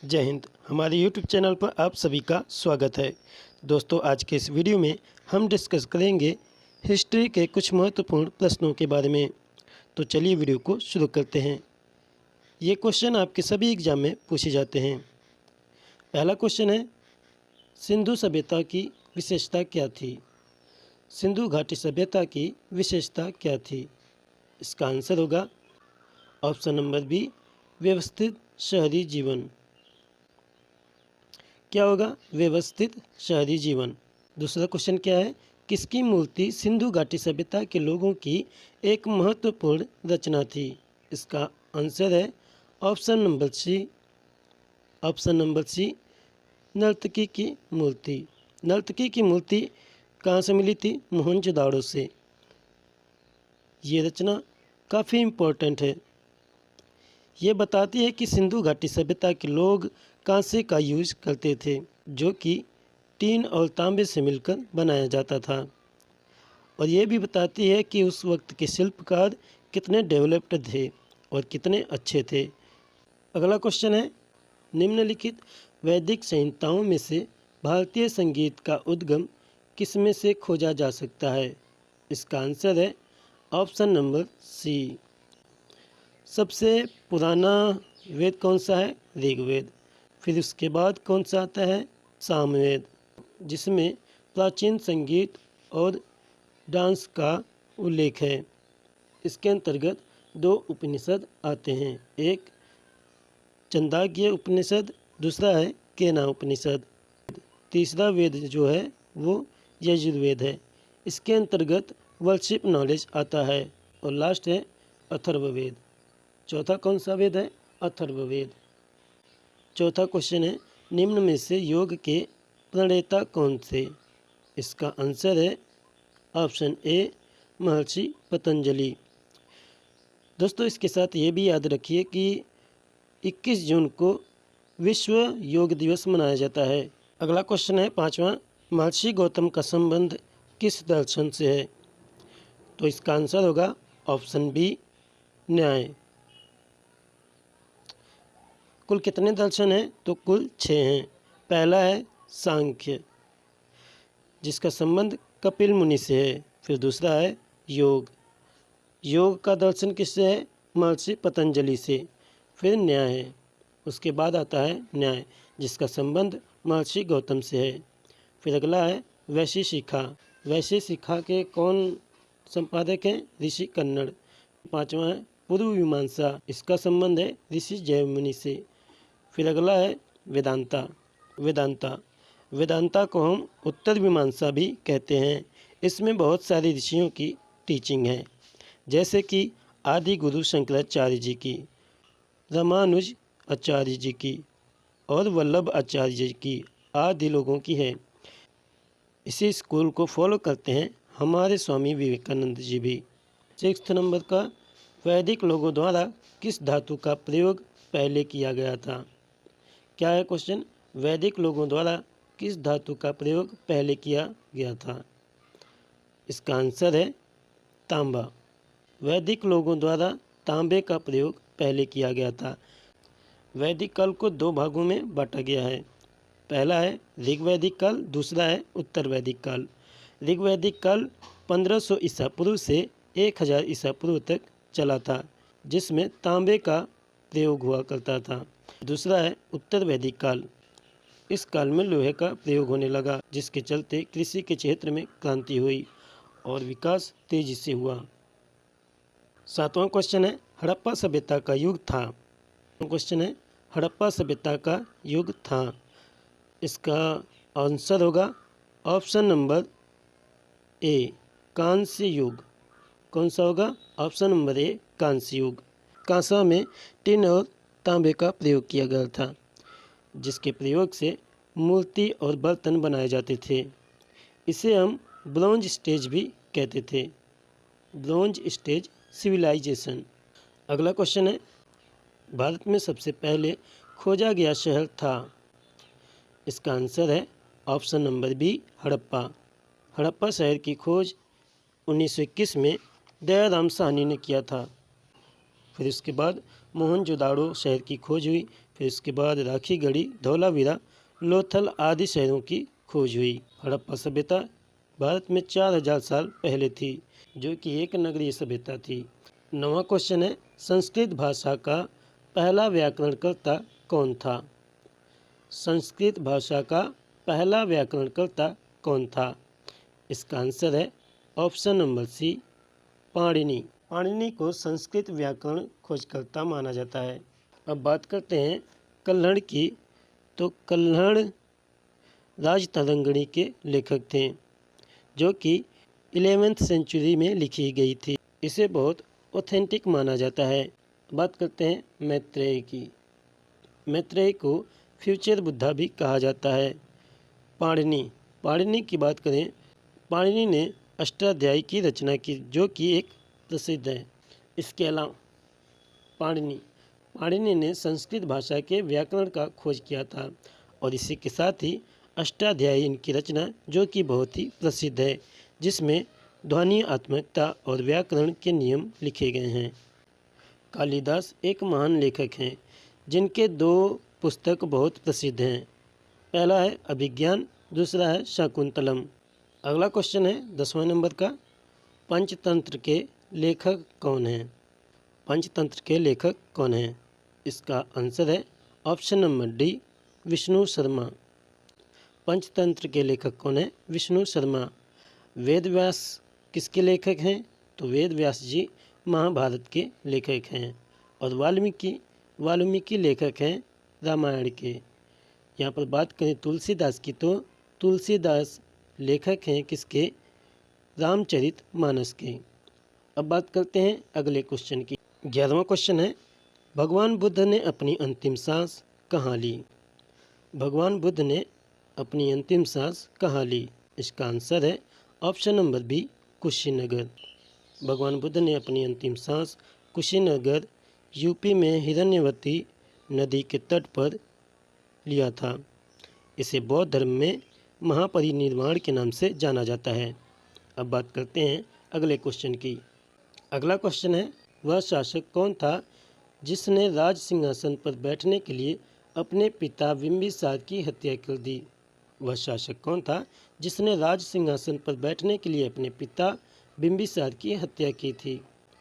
जय हिंद। हमारे YouTube channel पर आप सभी का स्वागत है। दोस्तों, आज के इस वीडियो में हम डिस्कस करेंगे हिस्ट्री के कुछ महत्वपूर्ण प्रश्नों के बारे में। तो चलिए वीडियो को शुरू करते हैं। ये क्वेश्चन आपके सभी एग्जाम में पूछे जाते हैं। पहला क्वेश्चन है, सिंधु सभ्यता की विशेषता क्या थी? सिंधु घाटी सभ्यता की विशेषता क्या थी? इसका आंसर होगा ऑप्शन नंबर बी, व्यवस्थित शहरी जीवन। क्या होगा? व्यवस्थित शहरी जीवन। दूसरा क्वेश्चन क्या है, किसकी मूर्ति सिंधु घाटी सभ्यता के लोगों की एक महत्वपूर्ण रचना थी? इसका आंसर है ऑप्शन नंबर सी, नर्तकी की मूर्ति। नर्तकी की मूर्ति कहाँ से मिली थी? मोहनजोदाड़ो से। ये रचना काफ़ी इम्पोर्टेंट है। ये बताती है कि सिंधु घाटी सभ्यता के लोग कांसे का यूज करते थे, जो कि टीन और तांबे से मिलकर बनाया जाता था। और ये भी बताती है कि उस वक्त के शिल्पकार कितने डेवलप्ड थे और कितने अच्छे थे। अगला क्वेश्चन है, निम्नलिखित वैदिक संहिताओं में से भारतीय संगीत का उद्गम किसमें से खोजा जा सकता है? इसका आंसर है ऑप्शन नंबर सी। सबसे पुराना वेद कौन सा है? ऋग्वेद। फिर उसके बाद कौन सा आता है? सामवेद, जिसमें प्राचीन संगीत और डांस का उल्लेख है। इसके अंतर्गत दो उपनिषद आते हैं, एक छंदागीय उपनिषद, दूसरा है केना उपनिषद। तीसरा वेद जो है वो यजुर्वेद है। इसके अंतर्गत वर्शिप नॉलेज आता है। और लास्ट है अथर्ववेद। चौथा कौन सा वेद है? अथर्ववेद। चौथा क्वेश्चन है, निम्न में से योग के प्रणेता कौन थे? इसका आंसर है ऑप्शन ए, महर्षि पतंजलि। दोस्तों, इसके साथ ये भी याद रखिए कि 21 जून को विश्व योग दिवस मनाया जाता है। अगला क्वेश्चन है पांचवा, महर्षि गौतम का संबंध किस दर्शन से है? तो इसका आंसर होगा ऑप्शन बी, न्याय। कुल कितने दर्शन हैं? तो कुल 6 हैं। पहला है सांख्य, जिसका संबंध कपिल मुनि से है। फिर दूसरा है योग। योग का दर्शन किससे है? महर्षि पतंजलि से। फिर न्याय है। उसके बाद आता है न्याय, जिसका संबंध महर्षि गौतम से है। फिर अगला है वैशेषिका। वैशेषिका के कौन संपादक हैं? ऋषि कन्नड़। पांचवा है पूर्व मीमांसा। इसका संबंध है ऋषि जयमुनि से। फिर अगला है वेदांता को हम उत्तर मीमांसा भी कहते हैं। इसमें बहुत सारे ऋषियों की टीचिंग है, जैसे कि आदि गुरु शंकराचार्य जी की, रामानुज आचार्य जी की और वल्लभ आचार्य जी की, आदि लोगों की है। इसी स्कूल को फॉलो करते हैं हमारे स्वामी विवेकानंद जी भी। 6 नंबर का, वैदिक लोगों द्वारा किस धातु का प्रयोग पहले किया गया था? क्या है क्वेश्चन? वैदिक लोगों द्वारा किस धातु का प्रयोग पहले किया गया था? इसका आंसर है तांबा। वैदिक लोगों द्वारा तांबे का प्रयोग पहले किया गया था। वैदिक काल को 2 भागों में बांटा गया है। पहला है ऋग्वैदिक काल, दूसरा है उत्तर वैदिक काल। ऋग्वैदिक काल 1500 ईसा पूर्व से 1000 ईसा पूर्व तक चला था, जिसमें तांबे का प्रयोग हुआ करता था। दूसरा है उत्तर वैदिक काल। इस काल में लोहे का प्रयोग होने लगा, जिसके चलते कृषि के क्षेत्र में क्रांति हुई और विकास तेजी से हुआ। 7वां क्वेश्चन है, हड़प्पा सभ्यता का युग था। क्वेश्चन है, हड़प्पा सभ्यता का युग था। इसका आंसर होगा ऑप्शन नंबर ए, कांस्य युग। कौन सा होगा? ऑप्शन नंबर ए, कांस्य युग। कांसा में टिन और तांबे का प्रयोग किया गया था, जिसके प्रयोग से मूर्ति और बर्तन बनाए जाते थे। इसे हम ब्रॉन्ज स्टेज भी कहते थे, ब्रॉन्ज स्टेज सिविलाइजेशन। अगला क्वेश्चन है, भारत में सबसे पहले खोजा गया शहर था। इसका आंसर है option number B, Harappa. Harappa शहर की खोज 1921 में दयाराम साहनी ने किया था। फिर उसके बाद मोहनजोदाड़ो शहर की खोज हुई फिर इसके बाद राखीगढ़ी, धौलावीरा, लोथल आदि शहरों की खोज हुई। हड़प्पा सभ्यता भारत में 4000 साल पहले थी, जो कि एक नगरीय सभ्यता थी। 9वां क्वेश्चन है, संस्कृत भाषा का पहला व्याकरणकर्ता कौन था? संस्कृत भाषा का पहला व्याकरणकर्ता कौन था? इसका आंसर है option number C, Panini. Panini को संस्कृत व्याकरण खोजकर्ता माना जाता है। अब बात करते हैं कल्हड़ की, तो कल्हड़ राजतरंगिणी के लेखक थे, जो कि 11वीं सेंचुरी में लिखी गई थी। इसे बहुत ऑथेंटिक माना जाता है। बात करते हैं मैत्रेय की। मैत्रेय को फ्यूचर बुद्धा भी कहा जाता है। पाणिनि की बात करें, पाणिनि ने अष्टाध्यायी की रचना की, जो कि एक प्रसिद्ध है। इसके अलावा पाणिनि ने संस्कृत भाषा के व्याकरण का खोज किया था, और इसी के साथ ही अष्टाध्यायी इनकी रचना, जो कि बहुत ही प्रसिद्ध है, जिसमें ध्वन्यात्मकता और व्याकरण के नियम लिखे गए हैं। कालिदास एक महान लेखक हैं, जिनके 2 पुस्तक बहुत प्रसिद्ध हैं। पहला है अभिज्ञान, दूसरा है शाकुंतलम। अगला क्वेश्चन है 10वें नंबर का, पंचतंत्र के लेखक कौन हैं? पंचतंत्र के लेखक कौन हैं? इसका आंसर है option number D, Vishnu Sharma. Panchatantra के लेखक कौन है? विष्णु शर्मा। वेदव्यास किसके लेखक हैं? तो वेदव्यास जी महाभारत के लेखक हैं। और वाल्मीकि लेखक हैं रामायण के। यहाँ पर बात करें तुलसीदास की, तो तुलसीदास लेखक हैं किसके? रामचरितमानस के। अब बात करते हैं अगले क्वेश्चन की। 11वां क्वेश्चन है, भगवान बुद्ध ने अपनी अंतिम सांस कहाँ ली? भगवान बुद्ध ने अपनी अंतिम सांस कहाँ ली? इसका आंसर है ऑप्शन नंबर बी, कुशीनगर। भगवान बुद्ध ने अपनी अंतिम सांस कुशीनगर, यूपी में हिरण्यवती नदी के तट पर लिया था। इसे बौद्ध धर्म में महापरिनिर्वाण के नाम से जाना जाता है। अब बात करते हैं अगले क्वेश्चन की। अगला क्वेश्चन है, वह शासक कौन था जिसने राज सिंहासन पर बैठने के लिए अपने पिता बिंबिसार की हत्या कर दी? वह शासक कौन था जिसने राज सिंहासन पर बैठने के लिए अपने पिता बिंबिसार की हत्या की थी?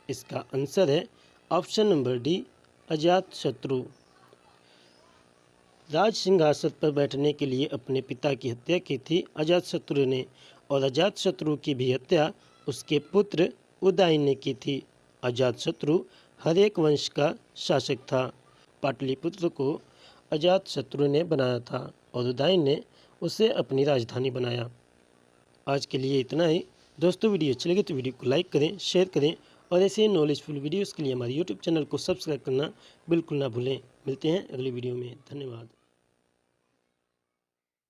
इसका आंसर है ऑप्शन नंबर डी, अजातशत्रु। राज सिंहासन पर बैठने के लिए अपने पिता की हत्या की थी अजातशत्रु ने, और अजातशत्रु की भी हत्या उसके पुत्र उदयन ने की थी। अजातशत्रु हर एक वंश का शासक था। पाटलिपुत्र को अजातशत्रु ने बनाया था, और उदयन ने उसे अपनी राजधानी बनाया। आज के लिए इतना ही। दोस्तों, वीडियो अच्छी लगी तो वीडियो को लाइक करें, शेयर करें, और ऐसे ही नॉलेजफुल वीडियोस के लिए हमारे यूट्यूब चैनल को सब्सक्राइब करना बिल्कुल ना भूलें। मिलते हैं अगली वीडियो में। धन्यवाद।